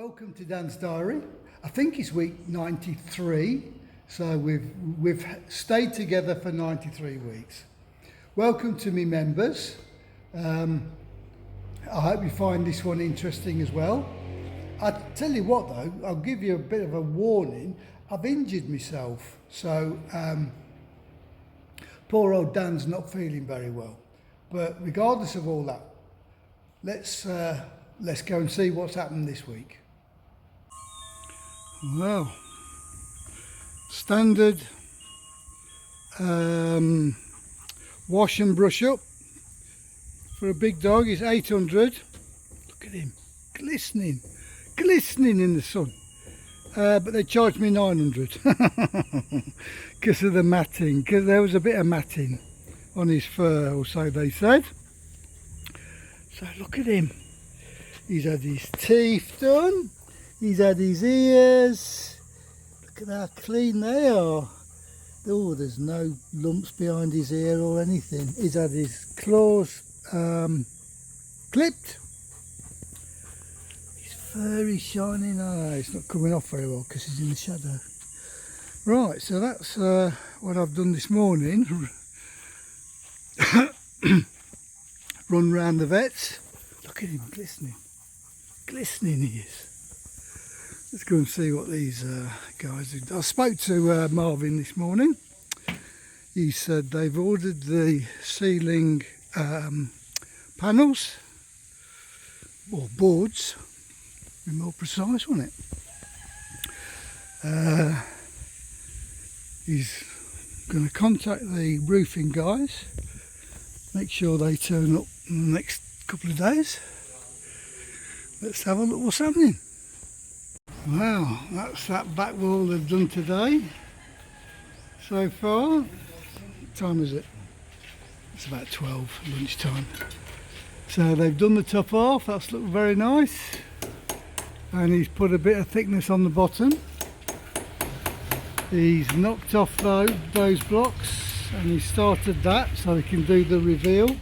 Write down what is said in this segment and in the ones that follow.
Welcome to Dan's Diary. I think it's week 93, so we've stayed together for 93 weeks. Welcome to me members. I hope you find this one interesting as well. I tell you what though, I'll give you a bit of a warning. I've injured myself, so poor old Dan's not feeling very well. But regardless of all that, let's go and see what's happened this week. Well, standard wash and brush up for a big dog is 800. Look at him, glistening in the sun. But they charged me 900 because of the matting, because there was a bit of matting on his fur, or so they said. So look at him. He's had his teeth done, he's had his ears, look at how clean they are. Oh, there's no lumps behind his ear or anything. He's had his claws clipped. His fur is shining. Oh, it's not coming off very well because he's in the shadow. Right, so that's what I've done this morning. Run round the vets. Look at him glistening he is. Let's go and see what these guys do. I spoke to Marvin this morning. He said they've ordered the ceiling panels, or boards, be more precise, wouldn't it? He's going to contact the roofing guys, make sure they turn up in the next couple of days. Let's have a look what's happening. Wow, that's that back wall they've done today so far. What time is it? It's about 12, lunchtime. So they've done the top off, that's looked very nice. And he's put a bit of thickness on the bottom. He's knocked off those blocks and he started that so he can do the reveal.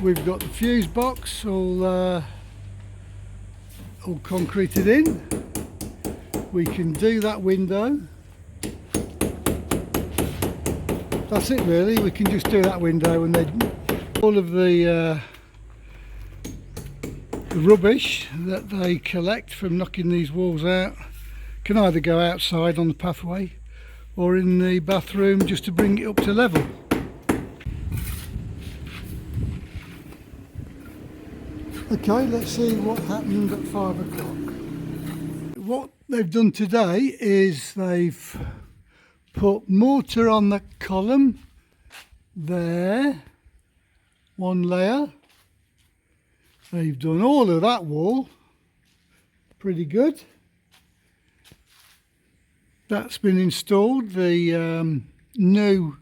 We've got the fuse box all concreted in. We can do that window. That's it really, we can just do that window, and then all of the rubbish that they collect from knocking these walls out can either go outside on the pathway or in the bathroom just to bring it up to level. Okay, let's see what happened at 5 o'clock. What they've done today is they've put mortar on the column there, one layer. They've done all of that wall, pretty good. That's been installed, the new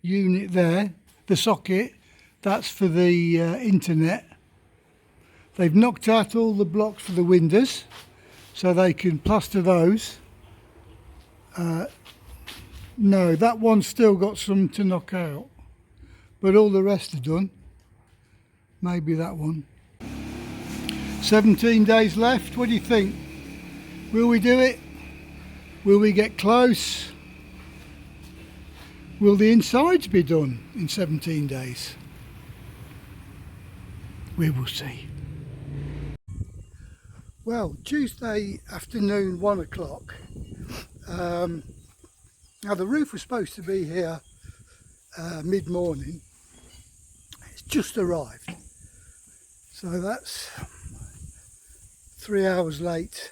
unit there, the socket. That's for the internet. They've knocked out all the blocks for the windows so they can plaster those. No, that one's still got some to knock out, but all the rest are done. Maybe that one. 17 days left. What do you think? Will we do it? Will we get close? Will the insides be done in 17 days? We will see. Well, Tuesday afternoon, 1 o'clock. Now the roof was supposed to be here mid-morning. It's just arrived. So that's 3 hours late.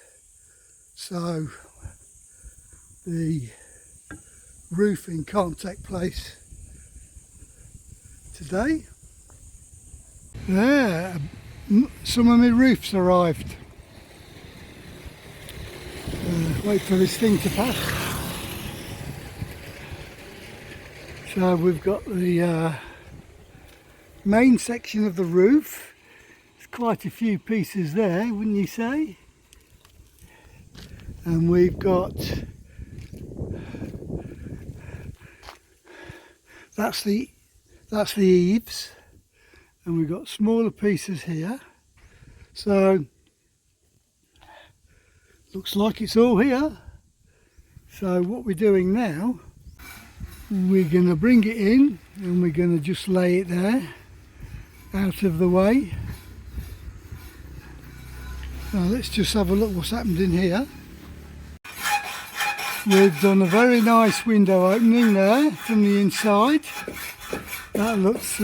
So the roofing can't take place today. There, some of my roofs arrived. Wait for this thing to pass. So we've got the main section of the roof. There's quite a few pieces there, wouldn't you say? And we've got, that's the eaves. And we've got smaller pieces here. So looks like it's all here. So what we're doing now, we're going to bring it in and we're going to just lay it there out of the way. Now let's just have a look what's happened in here. We've done a very nice window opening there from the inside. That looks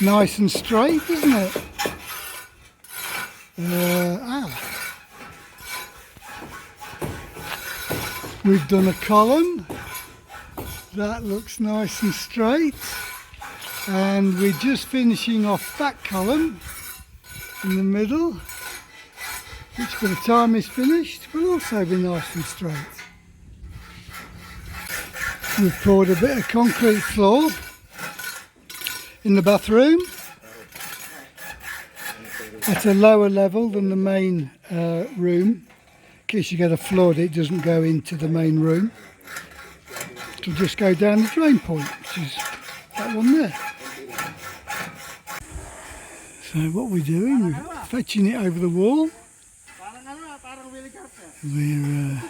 nice and straight, doesn't it? We've done a column. That looks nice and straight. And we're just finishing off that column in the middle, which by the time it's finished will also be nice and straight. We've poured a bit of concrete floor in the bathroom at a lower level than the main room. In case you get a flood, it doesn't go into the main room. It'll just go down the drain point, which is that one there. So what we're doing, we're fetching it over the wall. We're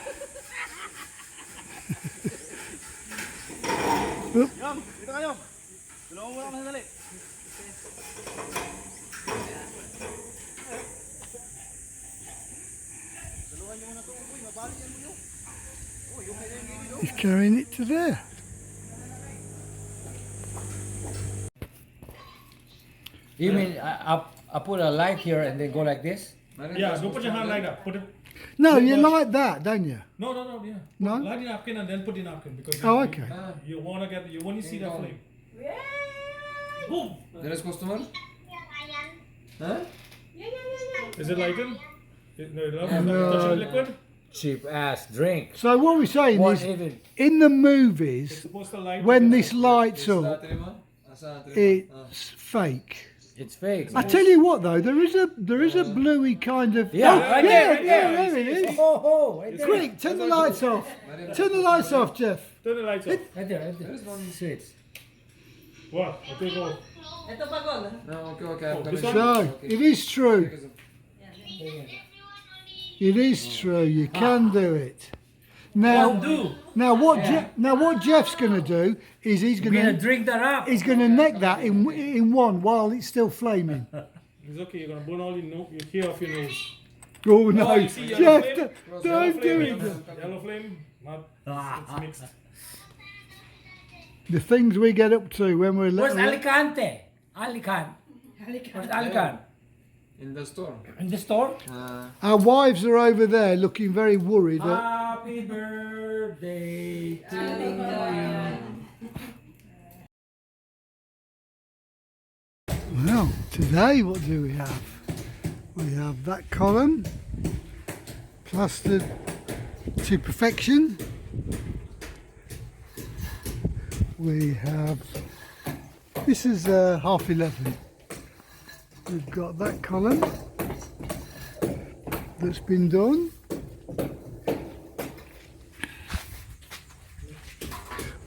he's carrying it to there. You mean I put a light here and then go like this? Yeah, go put your hand like that. Put it. No, you like that, don't you? No, yeah. No? Light the napkin and then put the napkin because Oh, okay. you wanna get you want to see that flame. Boom. There is customer? Huh? Is it lighted? No, No. touching the liquid. Cheap ass drink. So what we're saying What is, even? in the movies, Supposed to light when the- this lights up, it's fake. It's fake. I tell you what though, there is a bluey kind of... Yeah, Oh, right yeah, there, yeah, right there it is. Oh, right there. Quick, turn the lights off. Turn the lights off, Jeff. Turn the lights off. Right there. There's one switch. What? I take off. No, okay. This one? So, it is true. It is true, you can do it. Now what Jeff's going to do is he's We're going gonna to drink that up. he's going to neck that in one while it's still flaming. It's okay. You're gonna burn all your hair off your nose. Oh no, you see yellow Jeff, flame? don't do it. Yellow flame. Not. It's mixed. The things we get up to when we're Where's little. Alicante? Alicante. Where's Alicante? In the store. In the store? Our wives are over there looking very worried. Happy birthday to you. Well, today what do we have? We have that column plastered to perfection. We have, this is 11:30. We've got that column that's been done.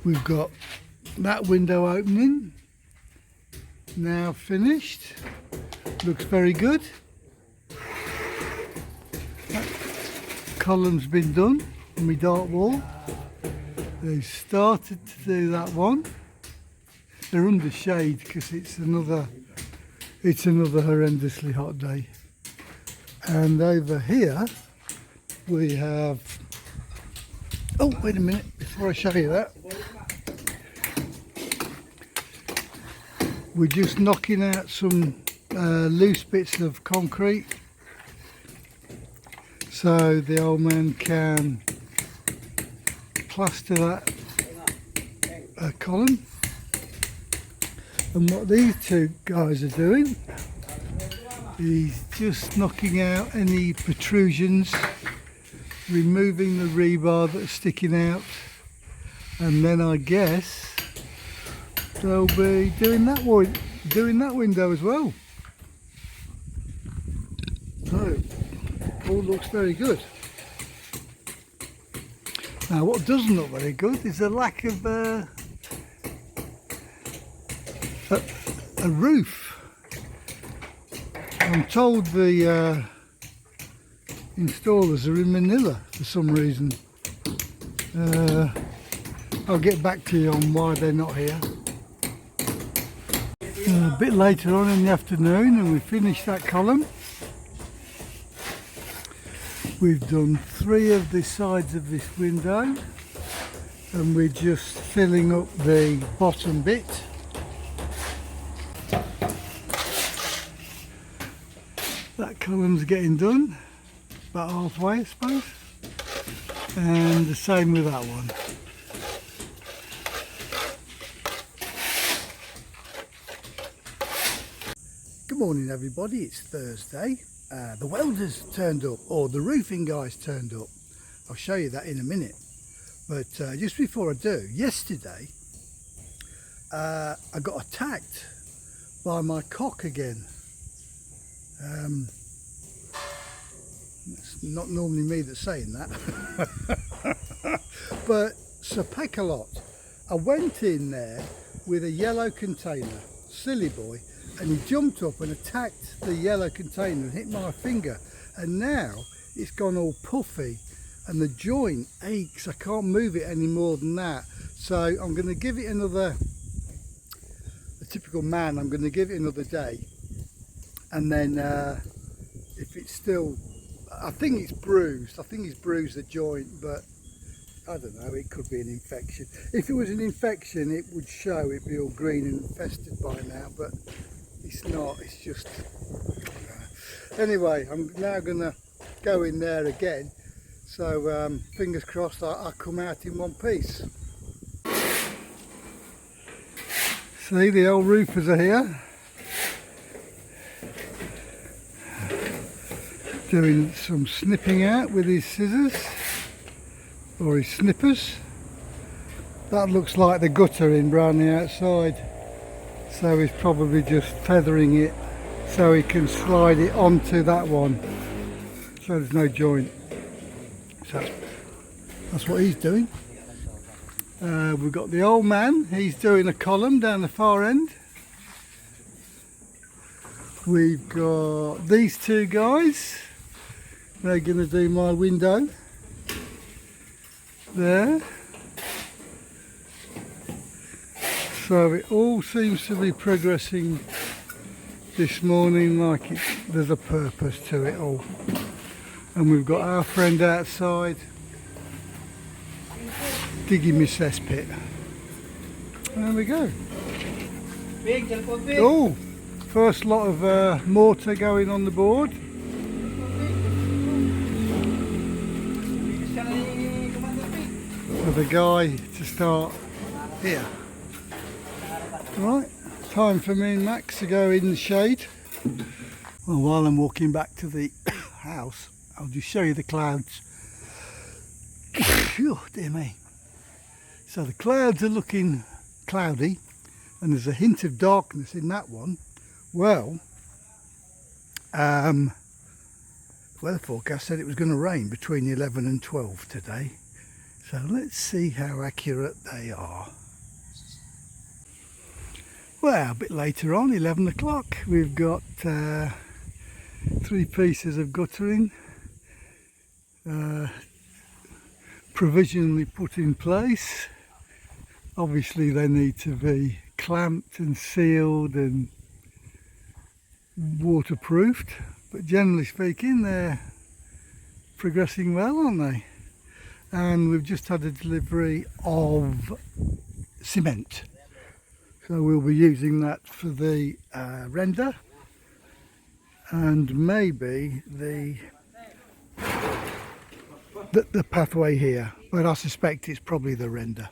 We've got that window opening now finished. Looks very good. That column's been done on my dark wall. They started to do that one. They're under shade because it's another horrendously hot day. And over here we have, oh wait a minute before I show you that, we're just knocking out some loose bits of concrete so the old man can plaster that column. And what these two guys are doing is just knocking out any protrusions, removing the rebar that's sticking out, and then I guess they'll be doing that window as well. So all looks very good. Now what doesn't look very good is the lack of a roof. I'm told the installers are in Manila for some reason. I'll get back to you on why they're not here. A bit later on in the afternoon, and we finished that column. We've done 3 of the sides of this window, and we're just filling up the bottom bit. That column's getting done, about halfway I suppose, and the same with that one. Good morning everybody, it's Thursday. The welders turned up, or the roofing guys turned up. I'll show you that in a minute. But just before I do, yesterday I got attacked by my cock again. It's not normally me that's saying that. But Sapekalot, I went in there with a yellow container, silly boy, and he jumped up and attacked the yellow container and hit my finger, and now it's gone all puffy and the joint aches. I can't move it any more than that, so I'm going to give it another, a typical man, I'm going to give it another day, and then if it's still, I think it's bruised, I think it's bruised the joint, but I don't know, it could be an infection. If it was an infection it would show, it'd be all green and infested by now, but it's not, it's just, anyway, I'm now going to go in there again, so fingers crossed I'll come out in one piece. See, the old roofers are here, doing some snipping out with his scissors, or his snippers. That looks like the gutter in Brownie outside. So he's probably just feathering it so he can slide it onto that one, so there's no joint. So that's what he's doing. We've got the old man, he's doing a column down the far end. We've got these 2 guys, they're going to do my window there. So it all seems to be progressing this morning like there's a purpose to it all. And we've got our friend outside digging my cesspit. There we go. Oh, first lot of mortar going on the board. For the guy to start here. Right, time for me and Max to go in the shade. Well, while I'm walking back to the house, I'll just show you the clouds. Oh, dear me. So the clouds are looking cloudy, and there's a hint of darkness in that one. Well, weather forecast said it was going to rain between 11 and 12 today. So let's see how accurate they are. Well, a bit later on, 11 o'clock, we've got 3 pieces of guttering provisionally put in place. Obviously they need to be clamped and sealed and waterproofed, but generally speaking they're progressing well, aren't they? And we've just had a delivery of cement. So we'll be using that for the render, and maybe the pathway here, but I suspect it's probably the render.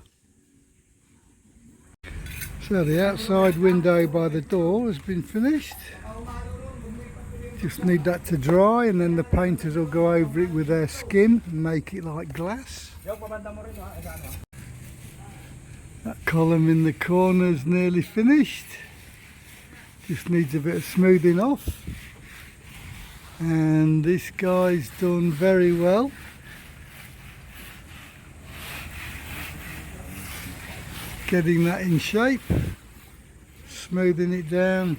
So the outside window by the door has been finished. Just need that to dry, and then the painters will go over it with their skin and make it like glass. That column in the corner is nearly finished. Just needs a bit of smoothing off. And this guy's done very well. Getting that in shape, smoothing it down,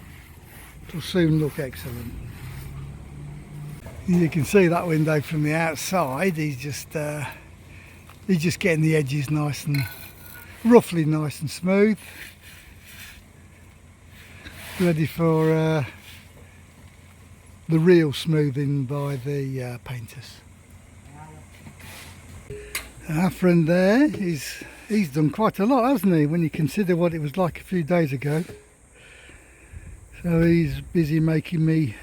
it'll soon look excellent. You can see that window from the outside. He's just getting the edges nice and roughly nice and smooth, ready for the real smoothing by the painters. Our friend there, he's done quite a lot, hasn't he, when you consider what it was like a few days ago. So he's busy making me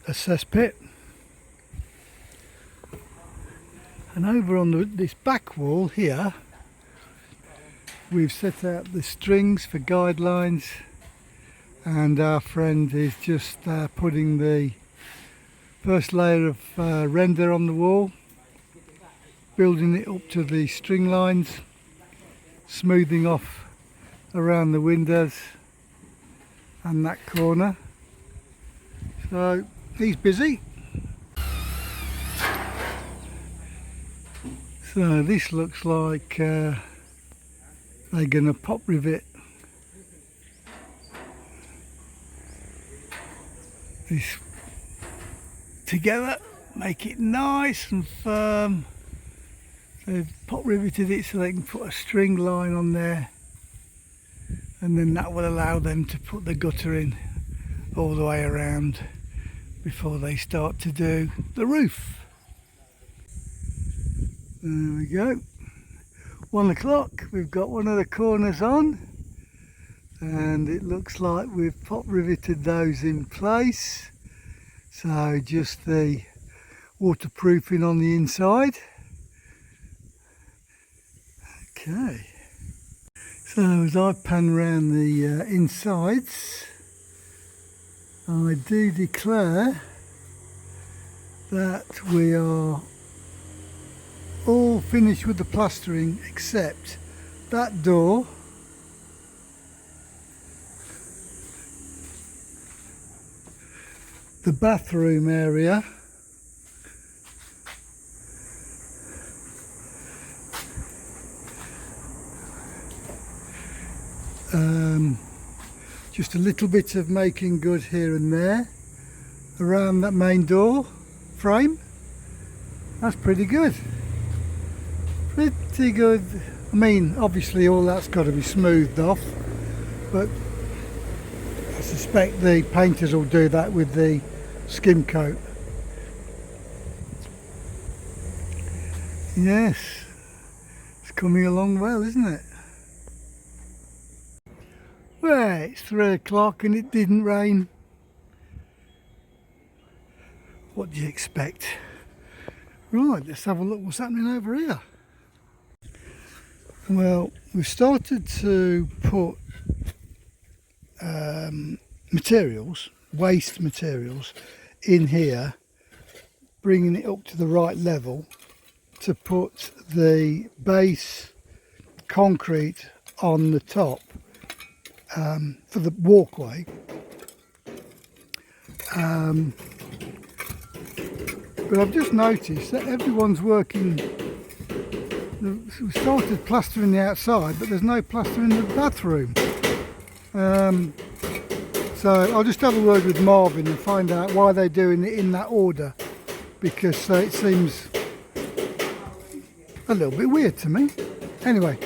a cesspit. And over on this back wall here, we've set out the strings for guidelines, and our friend is just putting the first layer of render on the wall, building it up to the string lines, smoothing off around the windows and that corner. So he's busy. So this looks like they're going to pop rivet this together, make it nice and firm. They've pop riveted it so they can put a string line on there, and then that will allow them to put the gutter in all the way around before they start to do the roof. There we go. 1 o'clock, we've got one of the corners on, and it looks like we've pop riveted those in place. So just the waterproofing on the inside. Okay, so as I pan around the insides, I do declare that we are all finished with the plastering except that door, the bathroom area, just a little bit of making good here and there around that main door frame. That's pretty good. Pretty good. I mean, obviously all that's got to be smoothed off, but I suspect the painters will do that with the skim coat. Yes, it's coming along well, isn't it? Well, it's 3 o'clock and it didn't rain. What do you expect? Right, let's have a look what's happening over here. Well, we've started to put materials, waste materials, in here, bringing it up to the right level to put the base concrete on the top for the walkway. But I've just noticed that everyone's working. We started plastering the outside, but there's no plaster in the bathroom. So I'll just have a word with Marvin and find out why they're doing it in that order, because it seems a little bit weird to me. Anyway,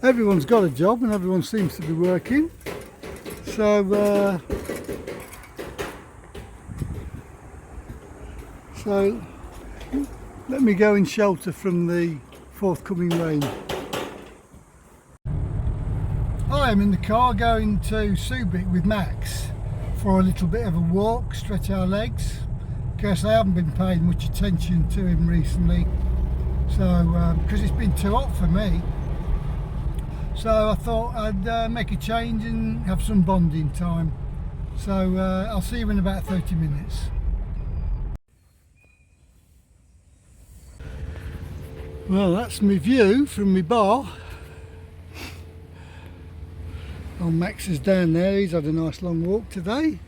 everyone's got a job and everyone seems to be working. So let me go in shelter from the forthcoming rain. I am in the car going to Subic with Max for a little bit of a walk, stretch our legs. Because I haven't been paying much attention to him recently, so because it's been too hot for me. So I thought I'd make a change and have some bonding time. So I'll see you in about 30 minutes. Well, that's my view from my bar. Oh, Max is down there, he's had a nice long walk today.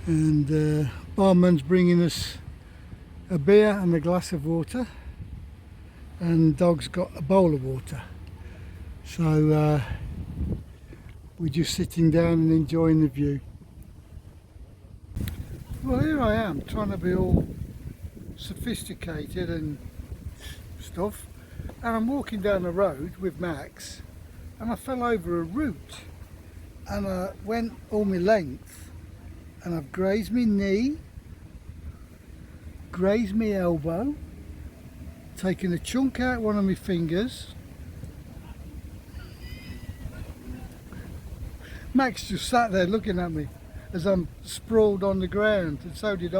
And barman's bringing us a beer and a glass of water, and dog's got a bowl of water. So we're just sitting down and enjoying the view. Well, here I am trying to be all sophisticated and stuff, and I'm walking down the road with Max and I fell over a root and I went all my length and I've grazed my knee, grazed my elbow, taken a chunk out one of my fingers. Max just sat there looking at me as I'm sprawled on the ground, and so did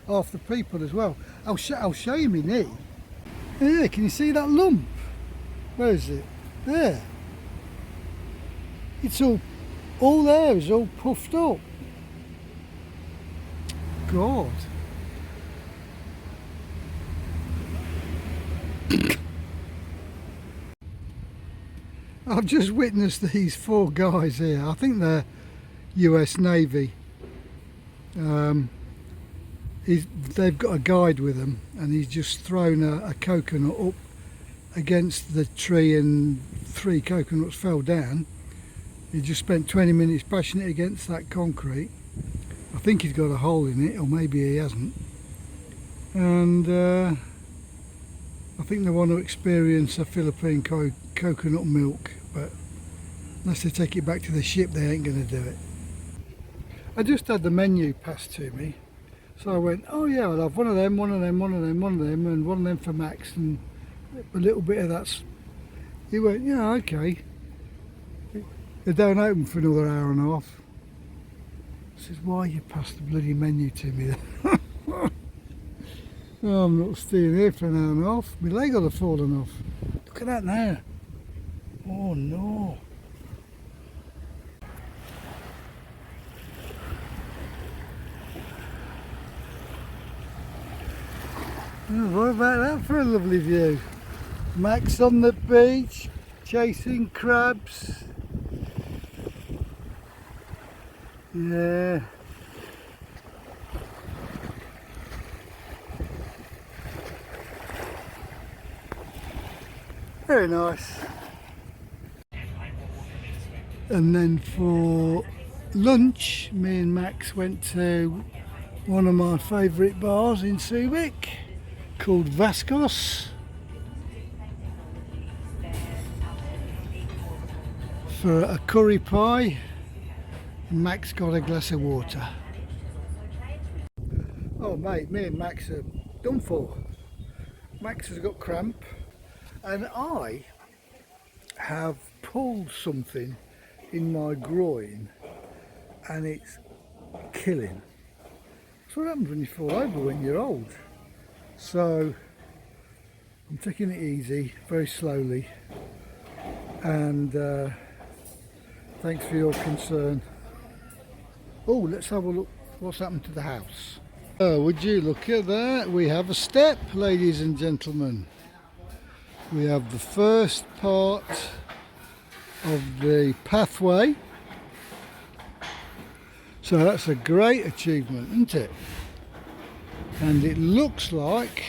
half the people as well. I'll show you my knee. Yeah, can you see that lump? Where is it? There. It's all there is all puffed up. God. I've just witnessed these 4 guys here. I think they're US Navy. They've got a guide with them, and he's just thrown a coconut up against the tree and 3 coconuts fell down. He just spent 20 minutes bashing it against that concrete. I think he's got a hole in it, or maybe he hasn't. And I think they want to experience a Philippine coconut milk, but unless they take it back to the ship, they ain't going to do it. I just had the menu passed to me, so I went, oh yeah, I'll have one of them, one of them, one of them, one of them, and one of them for Max, and a little bit of that. He went, yeah, okay. They don't open for another hour and a half. I says, why you passed the bloody menu to me then? Oh, I'm not staying here for an hour and a half. My leg will have fallen off. Look at that now. Oh no. Oh, what about that for a lovely view? Max on the beach, chasing crabs. Yeah. Very nice. And then for lunch, me and Max went to one of my favourite bars in Subic called Vascos for a curry pie. Max got a glass of water. Oh mate, me and Max are done for. Max has got cramp and I have pulled something in my groin and it's killing. That's what happens when you fall over when you're old. So I'm taking it easy, very slowly, and thanks for your concern. Oh, let's have a look what's happened to the house. Oh, would you look at that? We have a step, ladies and gentlemen. We have the first part of the pathway. So that's a great achievement, isn't it? And it looks like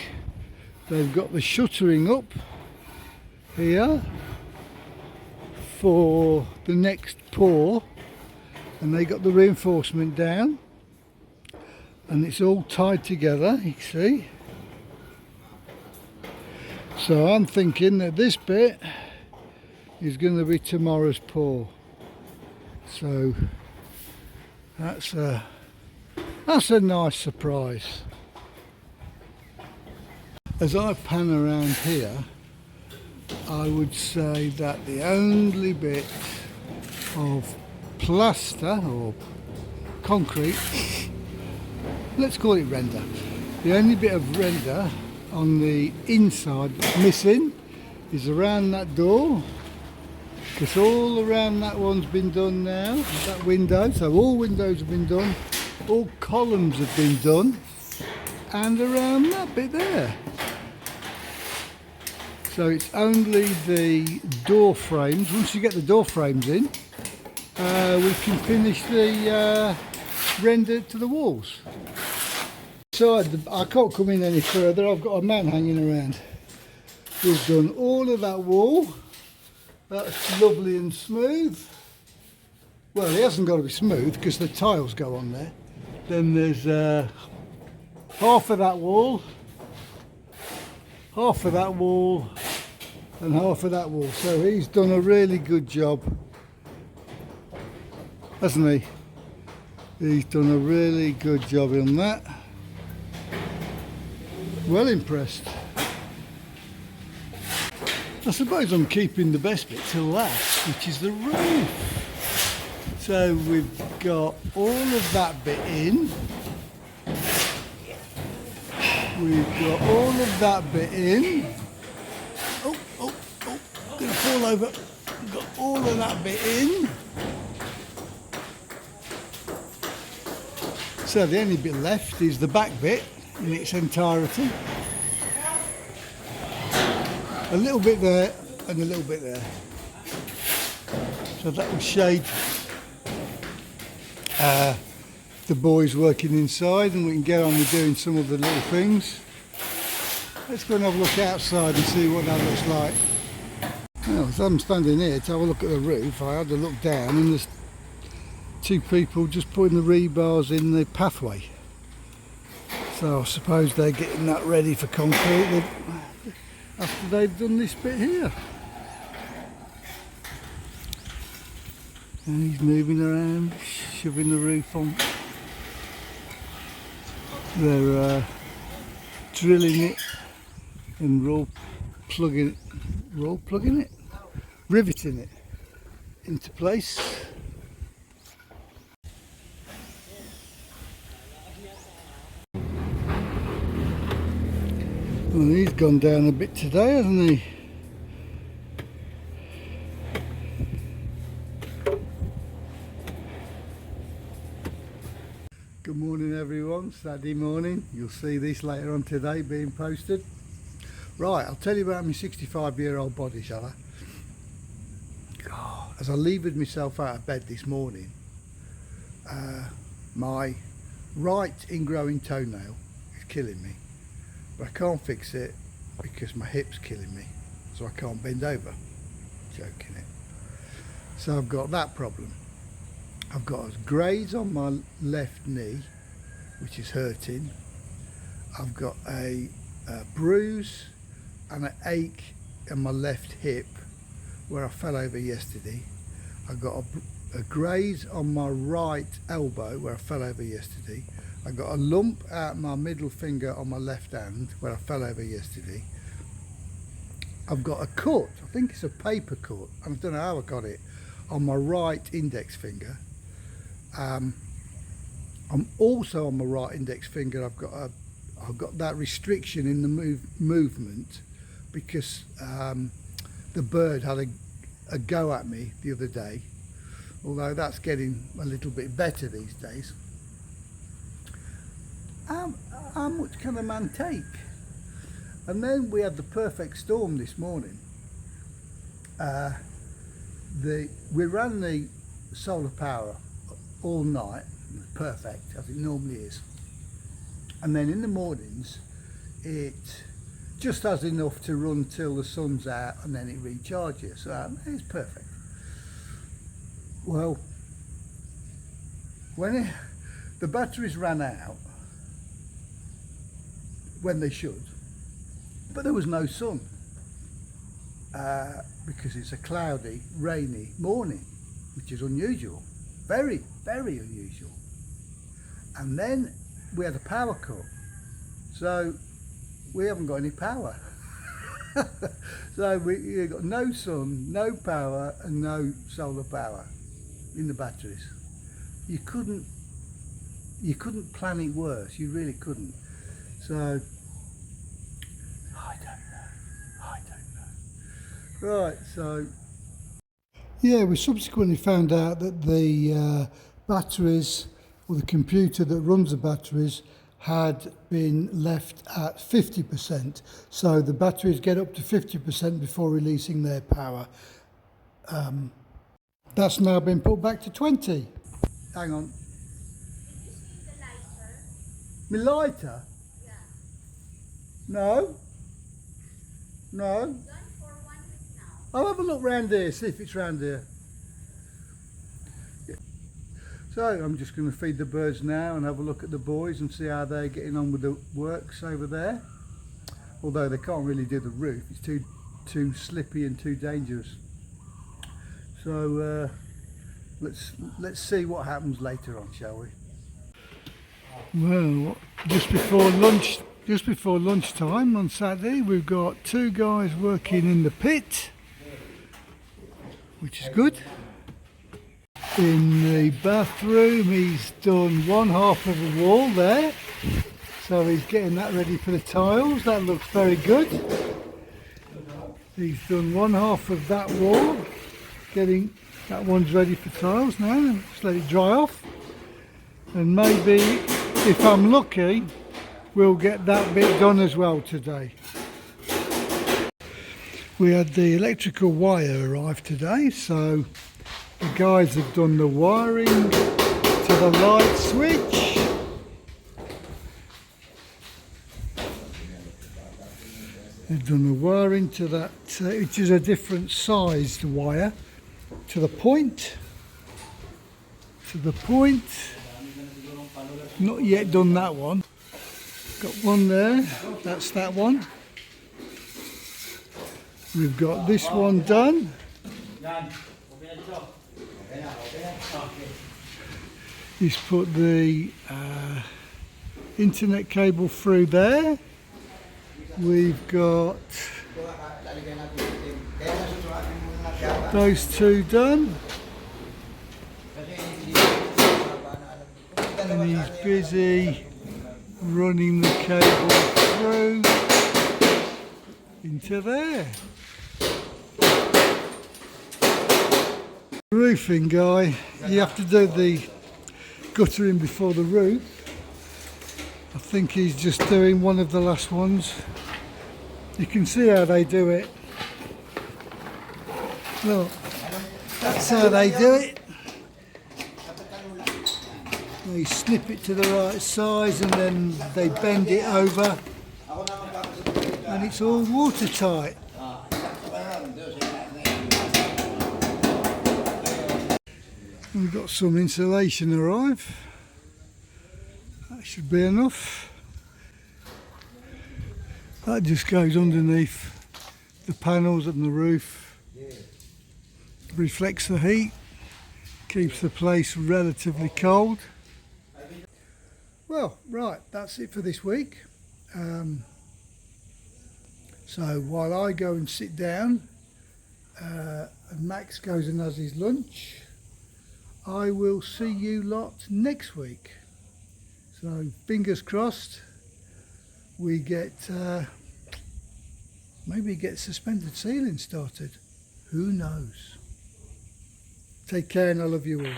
they've got the shuttering up here for the next pour, and they got the reinforcement down, and it's all tied together, you see. So I'm thinking that this bit is going to be tomorrow's pour. So that's a nice surprise. As I pan around here, I would say that the only bit of plaster or concrete, let's call it render, the only bit of render on the inside that's missing is around that door, because all around that one's been done now, that window, so all windows have been done, all columns have been done, and around that bit there. So it's only the door frames. Once you get the door frames in, we can finish the render to the walls. So I can't come in any further, I've got a man hanging around. We've done all of that wall. That's lovely and smooth. Well, it hasn't got to be smooth because the tiles go on there. Then there's half of that wall, half of that wall, and half of that wall. So he's done a really good job, hasn't he? He's done a really good job on that. Well impressed. I suppose I'm keeping the best bit till last, which is the roof. So we've got all of that bit in. We've got all of that bit in. Oh, gonna fall over. We've got all of that bit in. So the only bit left is the back bit in its entirety. A little bit there and a little bit there. So that will shade the boys working inside, and we can get on with doing some of the little things. Let's go and have a look outside and see what that looks like. Well, as I'm standing here to have a look at the roof, I had to look down and there's two people just putting the rebars in the pathway. So I suppose they're getting that ready for concrete after they've done this bit here. And he's moving around, shoving the roof on. They're drilling it and riveting it into place. Well, he's gone down a bit today, hasn't he? Good morning everyone, Saturday morning. You'll see this later on today being posted. Right, I'll tell you about my 65-year-old body, shall I? As I levered myself out of bed this morning, my right ingrowing toenail is killing me. But I can't fix it because my hip's killing me, so I can't bend over. Joking it. So I've got that problem. I've got a graze on my left knee, which is hurting. I've got a bruise and an ache in my left hip where I fell over yesterday. I've got a graze on my right elbow where I fell over yesterday. I got a lump out my middle finger on my left hand where I fell over yesterday. I've got a cut, I think it's a paper cut, I don't know how I got it, on my right index finger. I'm also on my right index finger, I've got that restriction in the movement because the bird had a go at me the other day, although that's getting a little bit better these days. How much can a man take? And then we had the perfect storm this morning. We ran the solar power all night, perfect as it normally is, and then in the mornings it just has enough to run till the sun's out and then it recharges, so it's perfect. Well, when the batteries ran out, when they should, but there was no sun because it's a cloudy, rainy morning, which is unusual, very, very unusual. And then we had a power cut, so we haven't got any power. So we got no sun, no power, and no solar power in the batteries. You couldn't plan it worse. You really couldn't. So I don't know. Right, so yeah, we subsequently found out that the batteries, or the computer that runs the batteries, had been left at 50%. So the batteries get up to 50% before releasing their power. That's now been put back to 20. Hang on. My lighter? Yeah. No. No. Done for 1 week now. I'll have a look round here, see if it's round here. So I'm just going to feed the birds now and have a look at the boys and see how they're getting on with the works over there. Although they can't really do the roof, it's too slippy and too dangerous. So let's see what happens later on, shall we? Well, just before lunchtime on Saturday, we've got 2 guys working in the pit, which is good. In the bathroom, he's done one half of the wall there, so he's getting that ready for the tiles. That looks very good. He's done one half of that wall, getting that one's ready for tiles now. Just let it dry off, and maybe, if I'm lucky, we'll get that bit done as well today. We had the electrical wire arrive today, so the guys have done the wiring to the light switch. They've done the wiring to that, which is a different sized wire, to the point. Not yet done that one. Got one there, that's that one. We've got this one done. He's put the internet cable through there. We've got those 2 done. And he's busy running the cable through into there. Roofing guy, you have to do the guttering before the roof. I think he's just doing one of the last ones. You can see how they do it. Look, that's how they do it. They snip it to the right size and then they bend it over, and it's all watertight. We've got some insulation arrive. That should be enough. That just goes underneath the panels and the roof. Reflects the heat, keeps the place relatively cold. Well, right, that's it for this week. So while I go and sit down and Max goes and has his lunch, I will see you lot next week. So fingers crossed we get maybe get suspended ceiling started. Who knows? Take care, and I love you all.